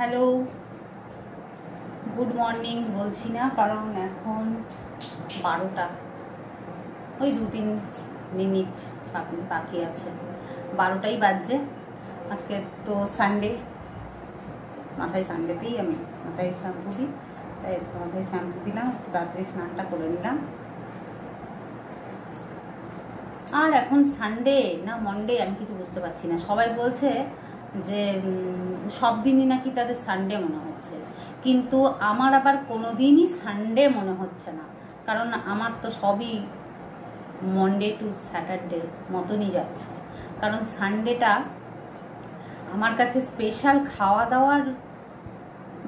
Hello, good morning বলছি না, কারণ এখন 12টা, ওই 2-3 মিনিট বাকি আছে, 12টাই বাজছে। আজকে তো সানডে, মাথায় সানডেতেই আমি মাথায় শ্যাম্পু দিই, তাই মাথায় শ্যাম্পু দিলাম, একটু তাড়াতাড়ি স্নানটা করে নিলাম। আর এখন সানডে না মন্ডে আমি কিছু বুঝতে পারছি না। সবাই বলছে যে সব দিনই নাকি তাদের সানডে মনে হচ্ছে, কিন্তু আমার আবার কোনো দিনই সানডে মনে হচ্ছে না, কারণ আমার তো সবই মন্ডে টু স্যাটারডে মতনই যাচ্ছে। কারণ সানডেটা আমার কাছে স্পেশাল খাওয়া দাওয়ার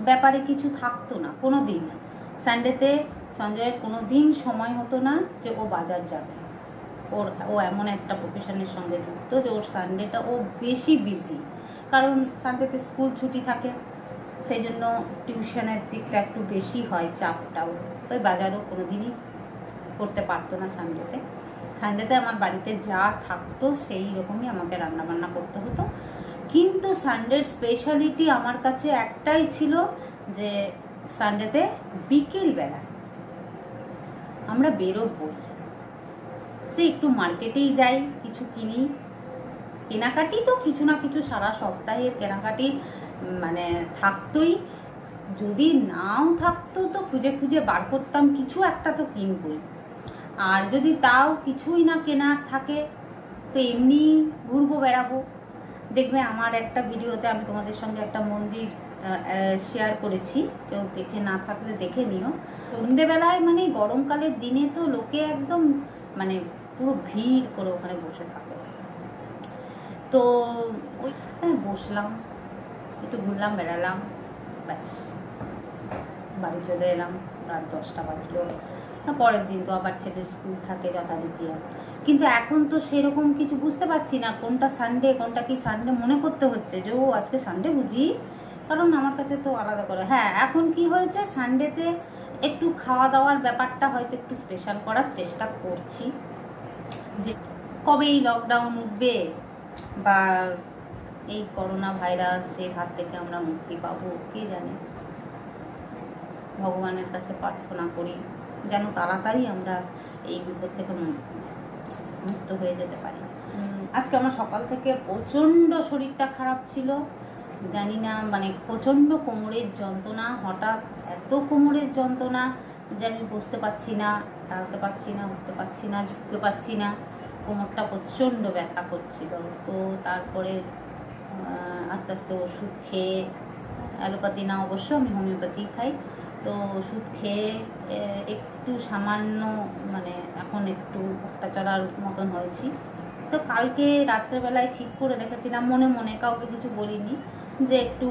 ব্যাপারে কিছু থাকতো না কোনো দিনই। সানডেতে সঞ্জয়ের কোনো দিন সময় হতো না যে ও বাজার যাবে। ও এমন একটা প্রফেশনের সঙ্গে যুক্ত যে ওর সানডেটা ও বেশি বিজি, কারণ সানডেতে স্কুল ছুটি থাকে, সেই জন্য টিউশনের দিকটা একটু বেশি হয়, চাপটাও। ওই বাজারও কোনো দিনই করতে পারতো না সানডেতে। সানডেতে আমার বাড়িতে যা থাকতো সেই রকমই আমাকে রান্নাবান্না করতে হতো। কিন্তু সানডের স্পেশালিটি আমার কাছে একটাই ছিল, যে সানডেতে বিকেলবেলা আমরা বেরোবই, সে একটু মার্কেটেই যাই, কিছু কিনি, কেনাকাটি তো কিছু না কিছু সারা সপ্তাহের কেনাকাটি মানে থাকতোই। যদি নাও থাকতো তো খুঁজে খুঁজে বার করতাম, কিছু একটা তো কিনবই। আর যদি তাও কিছুই না কেনার থাকে তো এমনি ঘুরবো বেড়াবো। দেখবে আমার একটা ভিডিওতে আমি তোমাদের সঙ্গে একটা মন্দির শেয়ার করেছি, কেউ দেখে না থাকলে দেখে নিও। সন্ধেবেলায় মানে গরমকালের দিনে তো লোকে একদম মানে পুরো ভিড় করে ওখানে বসে থাকে। তো ওই বসলাম, একটু ঘুরলাম বেড়ালাম, ব্যাস বাড়ি চলে এলাম। রাত 10টা বাজলো। পরের দিন তো আবার ছেলের স্কুল থাকে যথারীতি। কিন্তু এখন তো সেরকম কিছু বুঝতে পারছি না, কোনটা সানডে কোনটা কি সানডে মনে করতে হচ্ছে যে ও আজকে সানডে বুঝি, কারণ আমার কাছে তো আলাদা করে। হ্যাঁ, এখন কি হয়েছে, সানডেতে একটু খাওয়া দাওয়ার ব্যাপারটা হয়তো একটু স্পেশাল করার চেষ্টা করছি, যে কবে এই লকডাউন উঠবে বা এই করোনা ভাইরাসের হাত থেকে আমরা মুক্তি পাবো কে জানে। ভগবানের কাছে প্রার্থনা করি যেন তাড়াতাড়ি আমরা এই বিপদ থেকে মুক্ত হয়ে যেতে পারি। আজকে আমার সকাল থেকে প্রচণ্ড শরীরটা খারাপ ছিল, জানি না মানে প্রচণ্ড কোমরের যন্ত্রণা, হঠাৎ এত কোমরের যন্ত্রণা যে আমি বসতে পারছি না, দাঁড়াতে পারছি না, উঠতে পারছি না, ঝুঁকতে পারছি না, কোমরটা প্রচণ্ড ব্যথা করছিল। তো তারপরে আস্তে আস্তে ওষুধ খেয়ে, অ্যালোপ্যাথি না অবশ্য, আমি হোমিওপ্যাথি খাই, তো ওষুধ খেয়ে একটু সামান্য মানে এখন একটু একটা চড়ার মতন হয়েছি। তো কালকে রাত্রেবেলায় ঠিক করে রেখেছিলাম মনে মনে, কাউকে কিছু বলিনি, যে একটু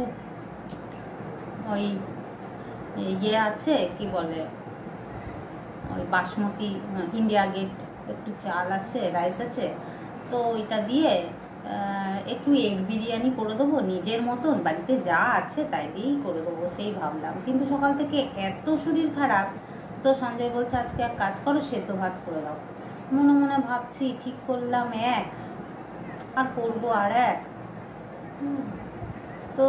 ওই ইয়ে আছে কি বলে, ওই বাসমতি ইন্ডিয়া গেট একটু চাল আছে, রাইস আছে, তো ওইটা দিয়ে একটু এগ বিরিয়ানি করে দেবো নিজের মতন, বাড়িতে যা আছে তাই দিয়েই করে দেবো সেই ভাবলাম। কিন্তু সকাল থেকে এত শরীর খারাপ, তো সঞ্জয় বলছে আজকে এক কাজ করো, সেদ্ধ ভাত করে দাও। মনে মনে ভাবছি ঠিক করলাম এক, আর করবো আর এক। তো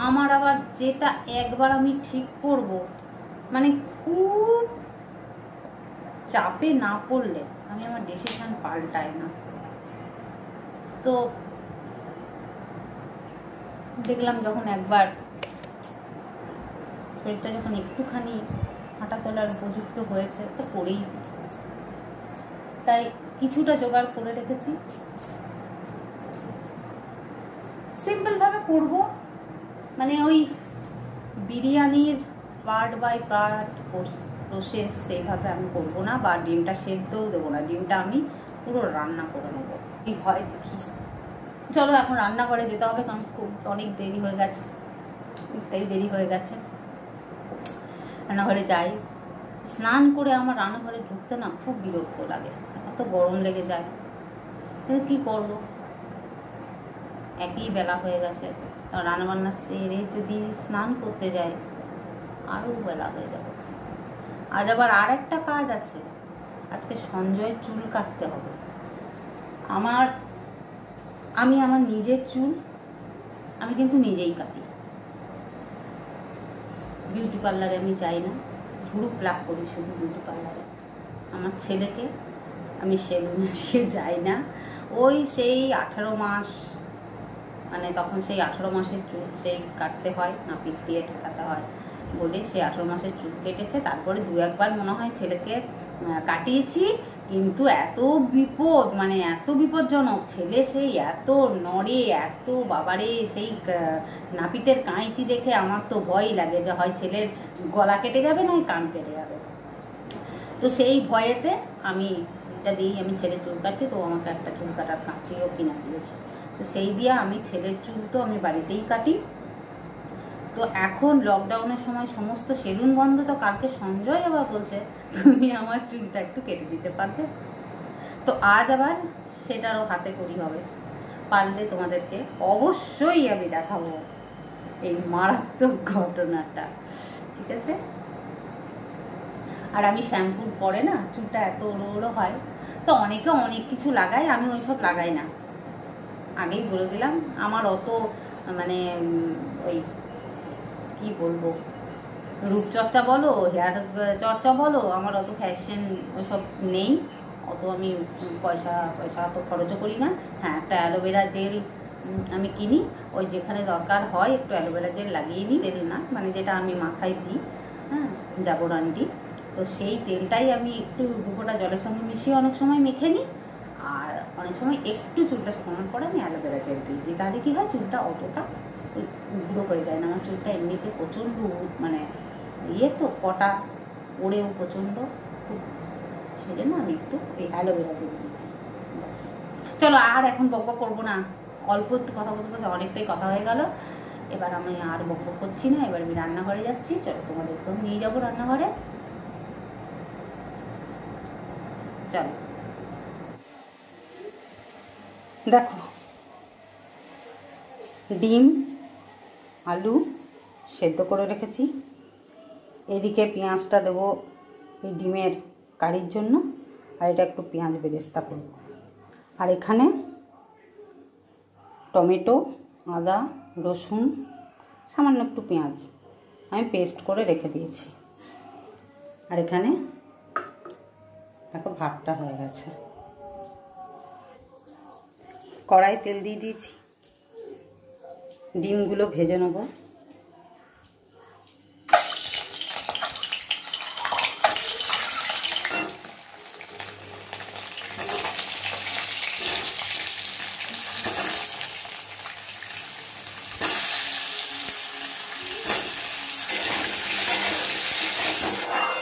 আমার আবার যেটা একবার আমি ঠিক করব, মানে খুব চাপে না পড়লে আমি আমার ডিসিশন পাল্টাই না। তো দেখলাম যখন একবার শরীরটা যখন একটুখানি হাঁটা চলার উপযুক্ত হয়েছে তো করেই, তাই কিছুটা জোগাড় করে রেখেছি, সিম্পলভাবে করব। মানে ওই বিরিয়ানির পার্ট বাই পার্ট প্রসেস সেইভাবে আমি করবো না, বা ডিমটা সেদ্ধও দেবো না, ডিমটা আমি পুরো রান্না করে নেবো, কি হয় দেখি। চলো এখন রান্নাঘরে যেতে হবে, কারণ খুব অনেক দেরি হয়ে গেছে, অনেকটাই দেরি হয়ে গেছে। রান্নাঘরে যাই, স্নান করে আমার রান্নাঘরে ঢুকতে না খুব বিরক্ত লাগে, এত গরম লেগে যায়। কিন্তু কী করবো, একই বেলা হয়ে গেছে, রান্নাবান্না সেরে যদি স্নান করতে যাই আরও বেলা হয়ে যাবে। আজ আবার আর একটা কাজ আছে, আজকে সঞ্জয়ের চুল কাটতে হবে। আমি আমার নিজের চুল আমি কিন্তু নিজেই কাটি, বিউটি পার্লারে আমি যাই না, ভুরু প্লাক করি শুধু বিউটি পার্লারে। আমার ছেলেকে আমি সেলুনে যাই না। ওই সেই 18 মাস, মানে তখন সেই 18 মাসের চুল সেই কাটতে হয়, নাপিত দিয়ে ঠেকাতে হয় বলে সেই 18 মাসের চুল কেটেছে। তারপরে 2-1 মনে হয় ছেলেকে কাটিয়েছি, কিন্তু এত বিপদ, মানে এত বিপজ্জনক ছেলে, সেই এত নড়ে, এত বাবারে, সেই নাপিতের কাঁইচি দেখে আমার তো ভয়ই লাগে যে হয় ছেলের গলা কেটে যাবে নয় কান কেটে যাবে। তো সেই ভয়েতে আমি এটা দিই, আমি ছেলের চুল কাটছি, তো আমাকে একটা চুল কাটার কাঁচিও কিনা দিয়েছে। তো সেই দিয়ে আমি ছেলের চুল তো আমি বাড়িতেই কাটি। তো এখন লকডাউনের সময় সমস্ত সেলুন বন্ধ, তো কালকে সঞ্জয় আবার বলছে তুমি আমার চুলটা একটু কেটে দিতে পারবে। তো আজ আবার সেটারও হাতে করি হবে, পারলে তোমাদেরকে অবশ্যই আমি দেখাবো এই মারাত্মক ঘটনাটা, ঠিক আছে? আর আমি শ্যাম্পুর পরে না চুলটা এত ওড়ো হয়, তো অনেকে অনেক কিছু লাগায়, আমি ওইসব লাগাই না। আগেই বলে দিলাম, আমার অত মানে ওই কি বলবো, রূপচর্চা বলো, হেয়ার চর্চা বলো, আমার অত ফ্যাশন ওইসব নেই, অত আমি পয়সা অত খরচও করি না। হ্যাঁ, একটা অ্যালোভেরা জেল আমি কিনি, ওই যেখানে দরকার হয় একটু অ্যালোভেরা জেল লাগিয়ে নিই, তেল না, মানে যেটা আমি মাথায় দিই, হ্যাঁ, জাবরান্ডি। তো সেই তেলটাই আমি একটু 2 ফোঁটা জলের সঙ্গে মিশিয়ে অনেক সময় মেখে নিই, আর অনেক সময় একটু চুলটা শুকানোর পরে আমি অ্যালোভেরা জেল দিয়ে দিই। তাহলে কী হয়, চুলটা অতটা গুঁড়ো হয়ে যায় না। আমার চুলটা এমনিতে প্রচণ্ড মানে তো কটা ওড়েও প্রচণ্ড, খুব, সেই জন্য আমি একটু এই অ্যালোভেরা জেল দিই। ব্যাস, চলো আর এখন বকবক করবো না, অল্প একটু কথা বলতে বলতে অনেকটাই কথা হয়ে গেল। এবার আমি আর বকবক করছি না, এবার আমি রান্নাঘরে যাচ্ছি। চলো তোমাদেরকেও নিয়ে যাবো রান্নাঘরে, চলো। দেখো, ডিম আলু সেদ্ধ করে রেখেছি, এদিকে পেঁয়াজটা দেবো এই ডিমের কারির জন্য, আর এটা একটু পেঁয়াজ বেরেস্তা করব। আর এখানে টমেটো, আদা, রসুন, সামান্য একটু পেঁয়াজ আমি পেস্ট করে রেখে দিয়েছি। আর এখানে দেখো ভাতটা হয়ে গেছে, কড়াই তেল দিয়ে দিয়েছি, ডিমগুলো ভেজে নেব।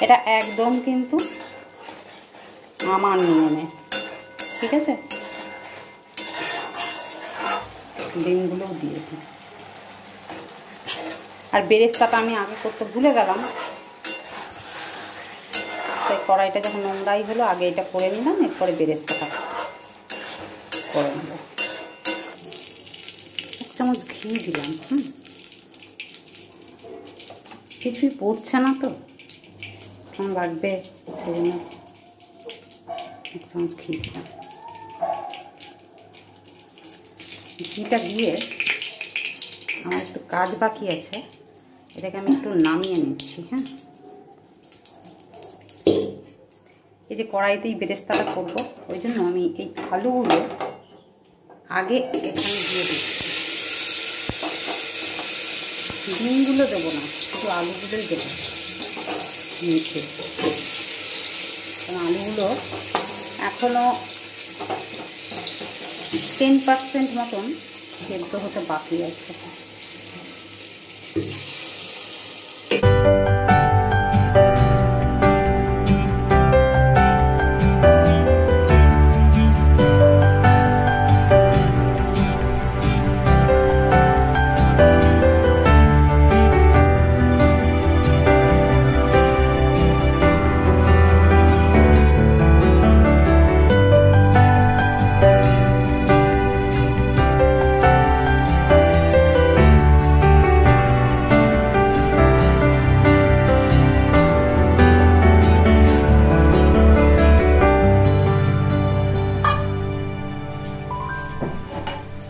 এটা একদম কিন্তু আমার নিয়মে, ঠিক আছে? ডিমগুলোও দিয়ে দিই। আর বেরেস্তাটা আমি আগে করতে ভুলে গেলাম, তাই কড়াইটা যখন নোংরাই হলো আগে এটা করে নিলাম, এরপরে বেরেস্তাটা করে নেব। 1 চামচ ঘি দিলাম, কিছুই পড়ছে না তো, কেমন লাগবে সেই জন্য 1 চামচ ঘি দিলাম। ঘিটা দিয়ে আমার একটু কাজ বাকি আছে, এটাকে আমি একটু নামিয়ে নিচ্ছি। হ্যাঁ, এই যে কড়াইতেই বেরেস্তাটা করবো, ওই জন্য আমি এই আলুগুলো আগে এখানে দিয়ে দিচ্ছি। ডিমগুলো দেবো না, শুধু আলুগুলোই দেবো নিচে, কারণ আলুগুলো এখনও 10% মতন সেদ্ধ হতে বাকি আছে।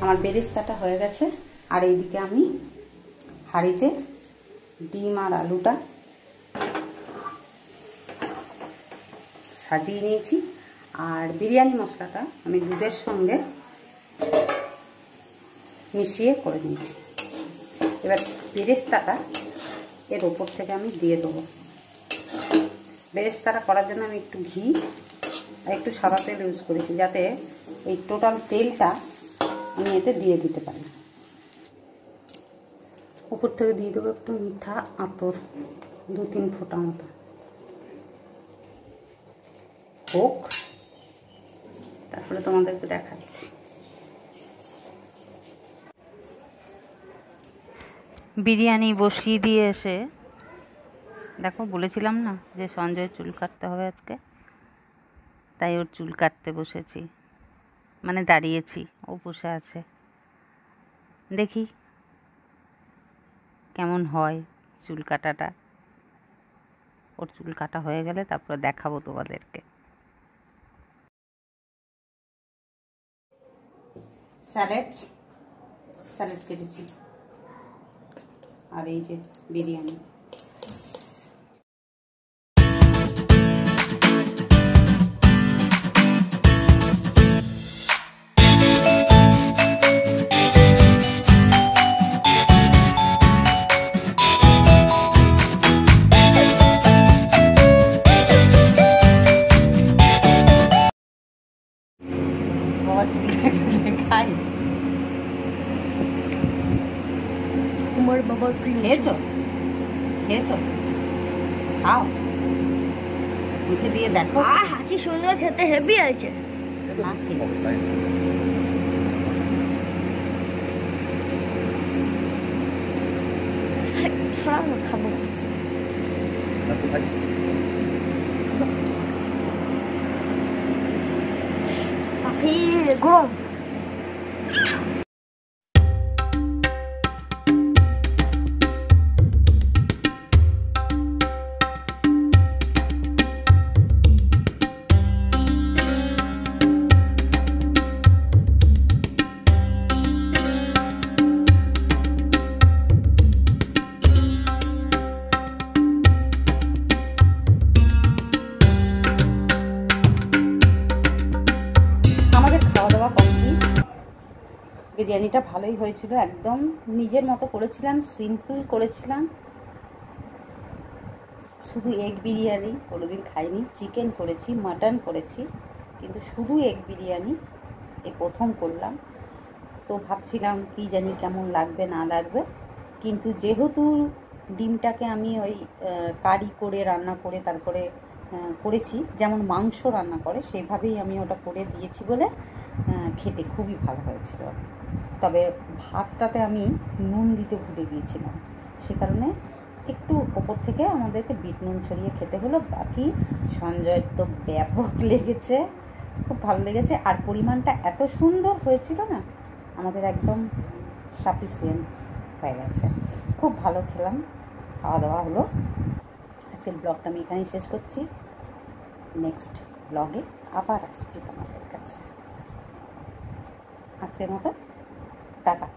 আমার বেরেস্তাটা হয়ে গেছে, আর এইদিকে আমি হাঁড়িতে ডিম আর আলুটা সাজিয়ে নিয়েছি। আর বিরিয়ানি মশলাটা আমি দুধের সঙ্গে মিশিয়ে করে নিয়েছি। এবার বেরেস্তাটা এর ওপর থেকে আমি দিয়ে দেবো। বেরেস্তাটা করার জন্য আমি একটু ঘি আর একটু সাদা তেল ইউজ করেছি, যাতে এই টোটাল তেলটা আমি এতে দিয়ে দিতে পারি। উপর থেকে দিয়ে দেবো একটু মিঠা আতর, 2-3 ফোঁটা মতো। হোক, তারপরে তোমাদেরকে দেখাচ্ছি। বিরিয়ানি বসিয়ে দিয়ে এসে দেখো, বলেছিলাম না যে সঞ্জয় চুল কাটতে হবে আজকে, তাই ওর চুল কাটতে বসেছি, মানে দাঁড়িয়েছি, ও বসে আছে। দেখি কেমন হয় চুল কাটাটা। ওর চুল কাটা হয়ে গেলে তারপর দেখাবো তোমাদেরকে। স্যালাড কেটেছি, আর এই যে বিরিয়ানি। তোমার বাবার খেয়েছো? খাও, মুখে দিয়ে দেখো। কি সুন্দর খেতে, হেভি আছে। খাবো গরম। বিরিয়ানিটা ভালোই হয়েছিল, একদম নিজের মতো করেছিলাম, সিম্পল করেছিলাম। শুধু এগ বিরিয়ানি কোনোদিন খাইনি। চিকেন করেছি, মাটন করেছি, কিন্তু শুধু এগ বিরিয়ানি এই প্রথম করলাম। তো ভাবছিলাম কি জানি কেমন লাগবে না লাগবে, কিন্তু যেহেতু ডিমটাকে আমি ওই কারি করে রান্না করে তারপরে করেছি, যেমন মাংস রান্না করে সেভাবেই আমি ওটা করে দিয়েছি বলে খেতে খুবই ভালো হয়েছিল। তবে ভাতটাতে আমি নুন দিতে ভুলে গিয়েছিলাম, সে কারণে একটু ওপর থেকে আমাদেরকে বিট নুন ছড়িয়ে খেতে হলো। বাকি সঞ্জয়ের তো ব্যাপক লেগেছে, খুব ভালো লেগেছে। আর পরিমাণটা এত সুন্দর হয়েছিল না, আমাদের একদম সাফিসিয়েন্ট হয়ে গেছে। খুব ভালো খেলাম, খাওয়া দাওয়া হলো। আজকের ব্লগটা আমি এখানেই শেষ করছি। নেক্সট ব্লগে আবার আসছি তোমাদের কাছে। আজকের মতো টাটা।